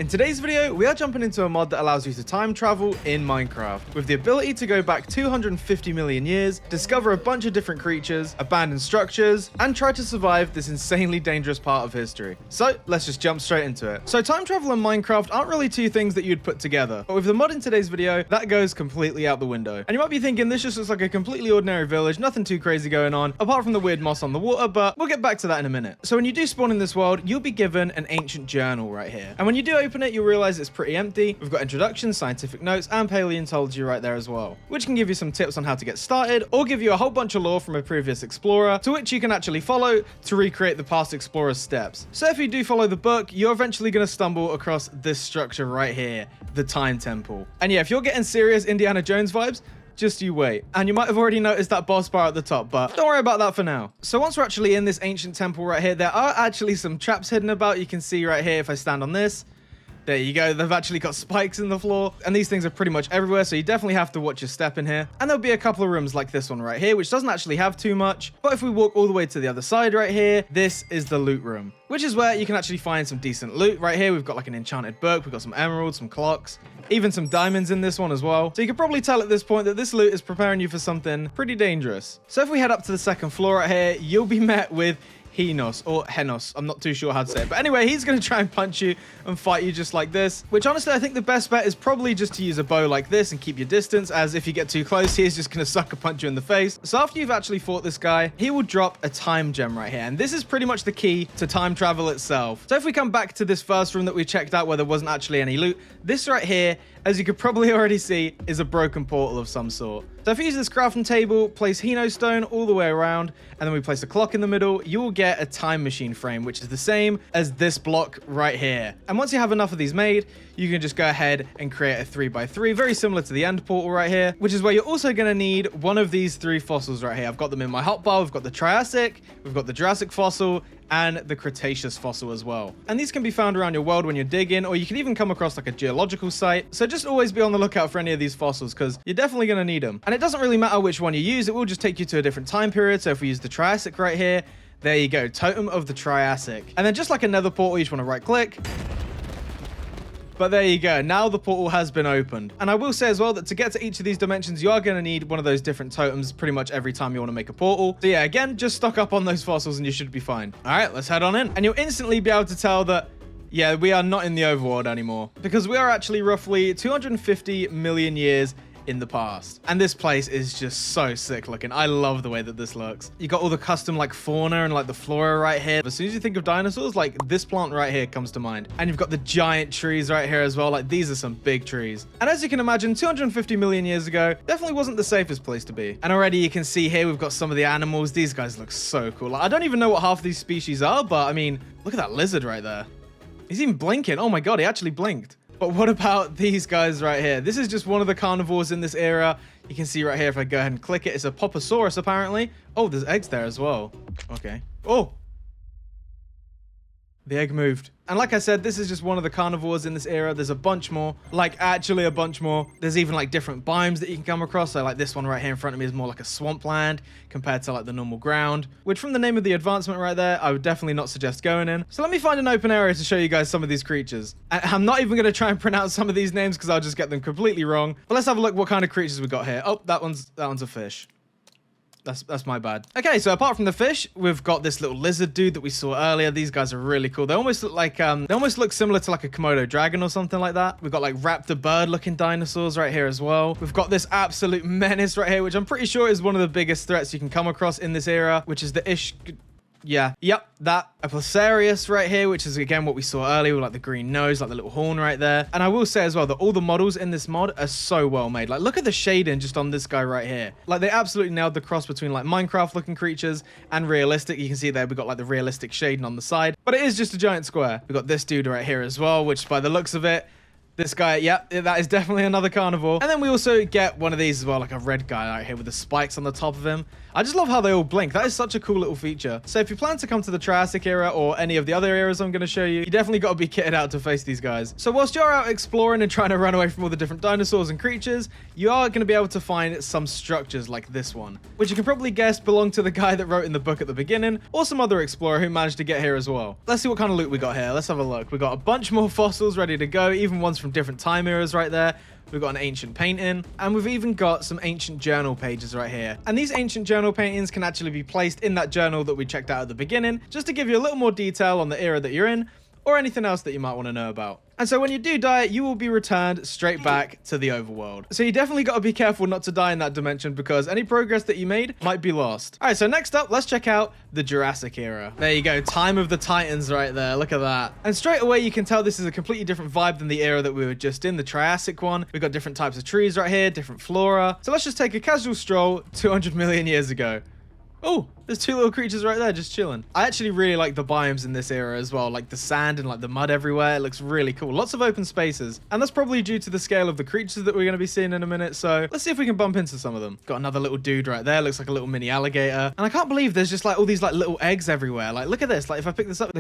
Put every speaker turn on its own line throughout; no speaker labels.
In today's video, we are jumping into a mod that allows you to time travel in Minecraft, with the ability to go back 250 million years, discover a bunch of different creatures, abandoned structures, and try to survive this insanely dangerous part of history. So let's just jump straight into it. So time travel and Minecraft aren't really two things that you'd put together, but with the mod in today's video, that goes completely out the window. And you might be thinking this just looks like a completely ordinary village, nothing too crazy going on, apart from the weird moss on the water, but we'll get back to that in a minute. So when you do spawn in this world, you'll be given an ancient journal right here. And when you do open it, you'll realize it's pretty empty. We've got introductions, scientific notes, and paleontology right there as well, which can give you some tips on how to get started, or give you a whole bunch of lore from a previous explorer, to which you can actually follow to recreate the past explorer's steps. So if you do follow the book, you're eventually going to stumble across this structure right here, the Time Temple. And yeah, if you're getting serious Indiana Jones vibes, just you wait. And you might have already noticed that boss bar at the top, but don't worry about that for now. So once we're actually in this ancient temple right here, there are actually some traps hidden about. You can see right here, if I stand on this, there you go. They've actually got spikes in the floor, and these things are pretty much everywhere, so you definitely have to watch your step in here. And there'll be a couple of rooms like this one right here, which doesn't actually have too much. But if we walk all the way to the other side right here, this is the loot room, which is where you can actually find some decent loot. Right here, we've got like an enchanted book, we've got some emeralds, some clocks, even some diamonds in this one as well. So you can probably tell at this point that this loot is preparing you for something pretty dangerous. So if we head up to the second floor right here, you'll be met with Henos, or Henos, I'm not too sure how to say it. But anyway, he's going to try and punch you and fight you just like this, which honestly, I think the best bet is probably just to use a bow like this and keep your distance, as if you get too close, he's just going to sucker punch you in the face. So after you've actually fought this guy, he will drop a time gem right here. And this is pretty much the key to time travel itself. So if we come back to this first room that we checked out where there wasn't actually any loot, this right here, as you could probably already see, is a broken portal of some sort. So if you use this crafting table, place Heno stone all the way around, and then we place a clock in the middle, you will get a time machine frame, which is the same as this block right here. And once you have enough of these made, you can just go ahead and create a 3x3, very similar to the end portal right here, which is where you're also going to need one of these three fossils right here. I've got them in my hotbar. We've got the Triassic, we've got the Jurassic fossil, and the Cretaceous fossil as well. And these can be found around your world when you're digging, or you can even come across like a geological site. So just always be on the lookout for any of these fossils, because you're definitely going to need them. And it doesn't really matter which one you use, it will just take you to a different time period. So if we use the Triassic right here, there you go, Totem of the Triassic. And then just like another portal, you just want to right click. But there you go, now the portal has been opened. And I will say as well that to get to each of these dimensions, you are going to need one of those different totems pretty much every time you want to make a portal. So yeah, again, just stock up on those fossils and you should be fine. All right, let's head on in. And you'll instantly be able to tell that, yeah, we are not in the overworld anymore, because we are actually roughly 250 million years in the past. And this place is just so sick looking. I love the way that this looks. You got all the custom like fauna and like the flora right here. As soon as you think of dinosaurs, like this plant right here comes to mind. And you've got the giant trees right here as well. Like these are some big trees. And as you can imagine, 250 million years ago definitely wasn't the safest place to be. And already you can see here we've got some of the animals. These guys look so cool. Like, I don't even know what half of these species are, but I mean, look at that lizard right there. He's even blinking. Oh my God, he actually blinked. But what about these guys right here? This is just one of the carnivores in this era. You can see right here, if I go ahead and click it, it's a Poposaurus apparently. Oh, there's eggs there as well. Okay. Oh, the egg moved. And like I said, this is just one of the carnivores in this era. There's a bunch more, like actually a bunch more. There's even like different biomes that you can come across. So like this one right here in front of me is more like a swampland compared to like the normal ground, which from the name of the advancement right there, I would definitely not suggest going in. So let me find an open area to show you guys some of these creatures. And I'm not even going to try and pronounce some of these names because I'll just get them completely wrong. But let's have a look what kind of creatures we got here. Oh, that one's a fish. That's my bad. Okay, so apart from the fish, we've got this little lizard dude that we saw earlier. These guys are really cool. They almost look like they almost look similar to like a Komodo dragon or something like that. We've got like raptor bird looking dinosaurs right here as well. We've got this absolute menace right here, which I'm pretty sure is one of the biggest threats you can come across in this era, which is the Yep, that Apocarius right here, which is again what we saw earlier with like the green nose, like the little horn right there. And I will say as well that all the models in this mod are so well made. Like look at the shading just on this guy right here. Like they absolutely nailed the cross between like Minecraft looking creatures and realistic. You can see there we've got like the realistic shading on the side, but it is just a giant square. We've got this dude right here as well, which by the looks of it, this guy, yep, that is definitely another carnivore. And then we also get one of these as well, like a red guy right here with the spikes on the top of him. I just love how they all blink. That is such a cool little feature. So if you plan to come to the Triassic era or any of the other eras I'm going to show you, you definitely got to be kitted out to face these guys. So whilst you're out exploring and trying to run away from all the different dinosaurs and creatures, you are going to be able to find some structures like this one, which you can probably guess belong to the guy that wrote in the book at the beginning, or some other explorer who managed to get here as well. Let's see what kind of loot we got here. Let's have a look. We got a bunch more fossils ready to go, even ones from different time eras right there. We've got an ancient painting, and we've even got some ancient journal pages right here. And these ancient journal paintings can actually be placed in that journal that we checked out at the beginning, just to give you a little more detail on the era that you're in, or anything else that you might want to know about. And so when you do die, you will be returned straight back to the overworld. So you definitely got to be careful not to die in that dimension, because any progress that you made might be lost. All right, so next up, let's check out the Jurassic era. There you go, Time of the Titans right there. Look at that. And straight away, you can tell this is a completely different vibe than the era that we were just in, the Triassic one. We've got different types of trees right here, different flora. So let's just take a casual stroll 200 million years ago. Oh, there's two little creatures right there just chilling. I actually really like the biomes in this era as well, like the sand and like the mud everywhere. It looks really cool. Lots of open spaces. And that's probably due to the scale of the creatures that we're going to be seeing in a minute. So let's see if we can bump into some of them. Got another little dude right there. Looks like a little mini alligator. And I can't believe there's just like all these like little eggs everywhere. Like, look at this. Like if I pick this up,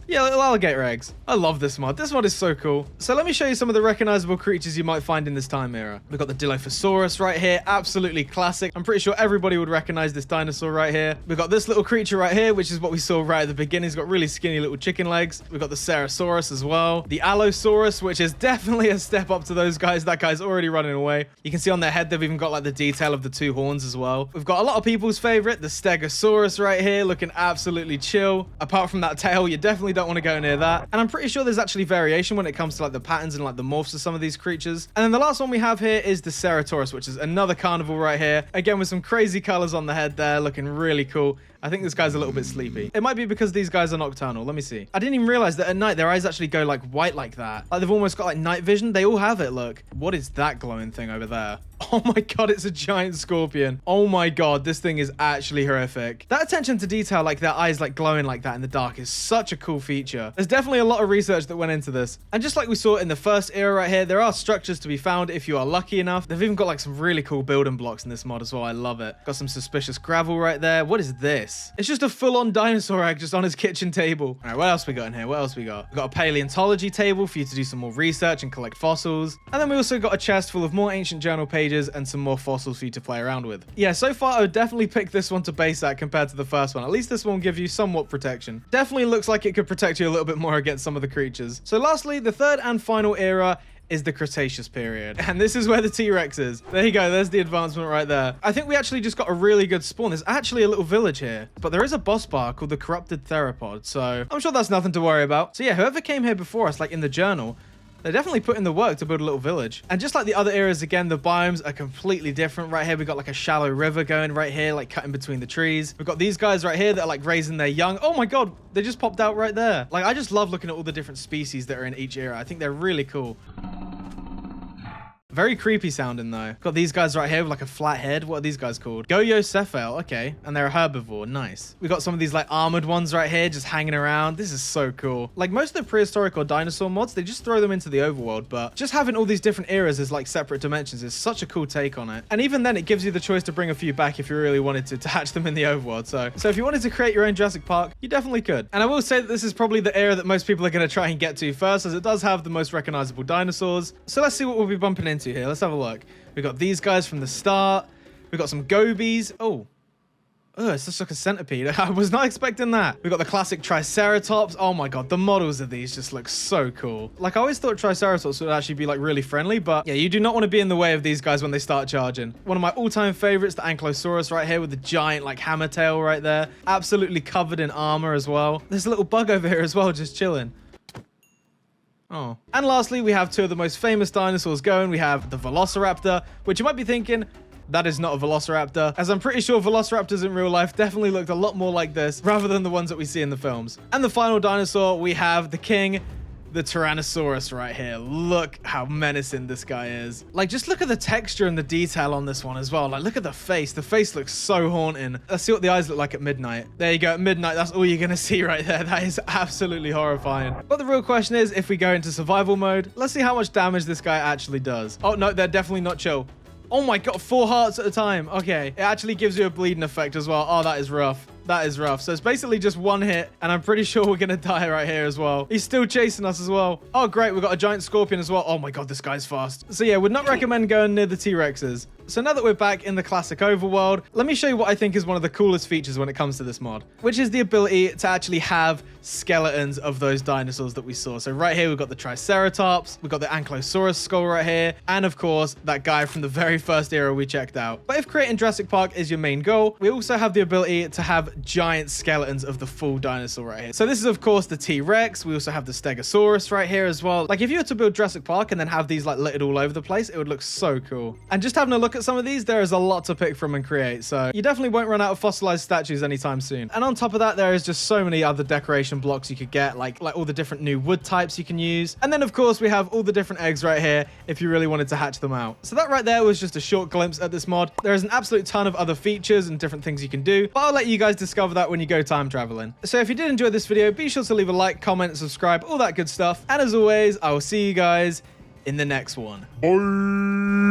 yeah, little alligator eggs. I love this mod. This mod is so cool. So let me show you some of the recognizable creatures you might find in this time era. We've got the Dilophosaurus right here. Absolutely classic. I'm pretty sure everybody would recognize this dinosaur right here. We've got this little creature right here, which is what we saw right at the beginning. He's got really skinny little chicken legs. We've got the Ceratosaurus as well. The Allosaurus, which is definitely a step up to those guys. That guy's already running away. You can see on their head, they've even got like the detail of the two horns as well. We've got a lot of people's favorite, the Stegosaurus right here, looking absolutely chill. Apart from that tail, you definitely don't want to go near that. And I'm pretty sure there's actually variation when it comes to like the patterns and like the morphs of some of these creatures. And then the last one we have here is the Ceratosaurus, which is another carnivore right here. Again, with some crazy colors on the head there, looking really cool. I think this guy's a little bit sleepy. It might be because these guys are nocturnal. Let me see. I didn't even realize that at night their eyes actually go like white like that. Like they've almost got like night vision. They all have it, look. What is that glowing thing over there? Oh my god, it's a giant scorpion. Oh my god, this thing is actually horrific. That attention to detail, like their eyes like glowing like that in the dark, is such a cool feature. There's definitely a lot of research that went into this. And just like we saw in the first era right here, there are structures to be found if you are lucky enough. They've even got like some really cool building blocks in this mod as well. I love it. Got some suspicious gravel right there. What is this? It's just a full-on dinosaur egg just on his kitchen table. All right, what else we got in here? What else we got? We've got a paleontology table for you to do some more research and collect fossils. And then we also got a chest full of more ancient journal pages and some more fossils for you to play around with. Yeah, so far I would definitely pick this one to base at compared to the first one. At least this one will give you somewhat protection. Definitely looks like it could protect you a little bit more against some of the creatures. So lastly, the third and final era is the Cretaceous period. And this is where the T-Rex is. There you go. There's the advancement right there. I think we actually just got a really good spawn. There's actually a little village here, but there is a boss bar called the Corrupted Theropod. So I'm sure that's nothing to worry about. So yeah, whoever came here before us, like in the journal, they definitely put in the work to build a little village. And just like the other eras, again, the biomes are completely different. Right here, we've got like a shallow river going right here, like cutting between the trees. We've got these guys right here that are like raising their young. Oh my god, they just popped out right there. Like, I just love looking at all the different species that are in each era. I think they're really cool. Very creepy sounding though. Got these guys right here with like a flat head. What are these guys called? Goyocephale. Okay. And they're a herbivore. Nice. We got some of these like armored ones right here just hanging around. This is so cool. Like most of the prehistoric or dinosaur mods, they just throw them into the overworld, but just having all these different eras as like separate dimensions is such a cool take on it. And even then it gives you the choice to bring a few back if you really wanted to hatch them in the overworld. So if you wanted to create your own Jurassic Park, you definitely could. And I will say that this is probably the era that most people are going to try and get to first, as it does have the most recognizable dinosaurs. So let's see what we'll be bumping into here. Let's have a look. We got these guys from the start. We got some gobies. Oh, it's just like a centipede. I was not expecting that. We got the classic Triceratops. Oh my god, the models of these just look so cool. Like, I always thought Triceratops would actually be like really friendly, but yeah, you do not want to be in the way of these guys when they start charging. One of my all-time favorites, the Ankylosaurus right here with the giant like hammer tail right there. Absolutely covered in armor as well. There's a little bug over here as well, just chilling. Oh. And lastly, we have two of the most famous dinosaurs going. We have the Velociraptor, which you might be thinking, that is not a Velociraptor, as I'm pretty sure Velociraptors in real life definitely looked a lot more like this rather than the ones that we see in the films. And the final dinosaur, we have the king, the Tyrannosaurus right here. Look how menacing this guy is. Like, just look at the texture and the detail on this one as well. Like, look at the face. The face looks so haunting. Let's see what the eyes look like at midnight. There you go, at midnight. That's all you're gonna see right there. That is absolutely horrifying. But the real question is, if we go into survival mode, let's see how much damage this guy actually does. Oh, no, they're definitely not chill. Oh my god, 4 hearts at a time. Okay, it actually gives you a bleeding effect as well. Oh, that is rough. That is rough. So it's basically just 1 hit, and I'm pretty sure we're going to die right here as well. He's still chasing us as well. Oh, great. We've got a giant scorpion as well. Oh my god, this guy's fast. So yeah, would not recommend going near the T-Rexes. So now that we're back in the classic overworld, let me show you what I think is one of the coolest features when it comes to this mod, which is the ability to actually have skeletons of those dinosaurs that we saw. So right here, we've got the Triceratops, we've got the Ankylosaurus skull right here, and of course, that guy from the very first era we checked out. But if creating Jurassic Park is your main goal, we also have the ability to have giant skeletons of the full dinosaur right here. So this is, of course, the T-Rex. We also have the Stegosaurus right here as well. Like, if you were to build Jurassic Park and then have these like littered all over the place, it would look so cool. And just having a look at some of these, there is a lot to pick from and create. So you definitely won't run out of fossilized statues anytime soon. And on top of that, there is just so many other decoration blocks you could get, like all the different new wood types you can use. And then, of course, we have all the different eggs right here if you really wanted to hatch them out. So that right there was just a short glimpse at this mod. There is an absolute ton of other features and different things you can do, but I'll let you guys discover that when you go time traveling. So if you did enjoy this video, be sure to leave a like, comment, subscribe, all that good stuff. And as always, I will see you guys in the next one.
Bye.